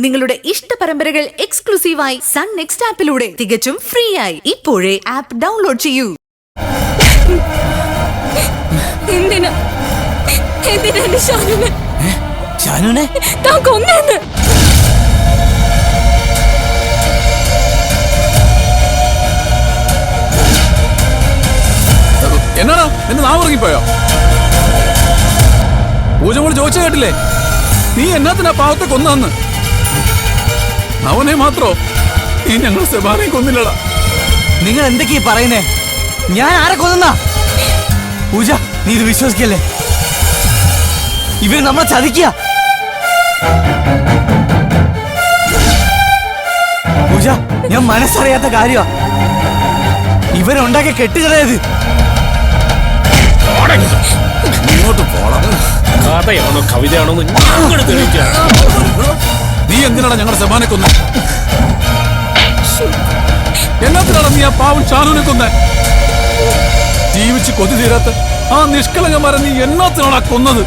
നിങ്ങളുടെ ഇഷ്ട പരമ്പരകൾ എക്സ്ക്ലൂസീവായി സൺ നെക്സ്റ്റ് ആപ്പിലൂടെ തികച്ചും ഫ്രീ ആയി ഇപ്പോഴേ ആപ്പ് ഡൗൺലോഡ് ചെയ്യൂ. എന്നാടാ എന്നെ നാമറങ്ങിപ്പോയോ? പൂജ മോള് ചോദിച്ച കേട്ടില്ലേ? നീ എന്നാത്തിനാ പാവത്തെ കൊന്നു? അവനെ മാത്രോ? നീ ഞങ്ങൾ സെബാനെ കൊന്നില്ലടാ. നിങ്ങൾ എന്തൊക്കെയാ പറയുന്നേ? ഞാൻ ആരെ കൊന്നാ? പൂജ, നീ ഇത് വിശ്വസിക്കല്ലേ? ഇവര് നമ്മളെ ചതിക്കുക. പൂജ, ഞാൻ മനസ്സറിയാത്ത കാര്യമാ. ഇവരുണ്ടാക്കിയ കെട്ടുകളയത്. ഇങ്ങോട്ട് പോണം. കഥയാണോ കവിതയാണോ? നീ എന്തിനാണ് ഞങ്ങളുടെ സെബാനെ കൊന്ന? എന്നാത്തിനാണ് നീ ആ പാവൻ ഷാനുവിനെ കൊന്ന? ജീവിച്ച് കൊതി തീരാത്ത ആ നിഷ്കളങ്കമാരെ നീ എന്നാത്തിനാണ് കൊന്നത്?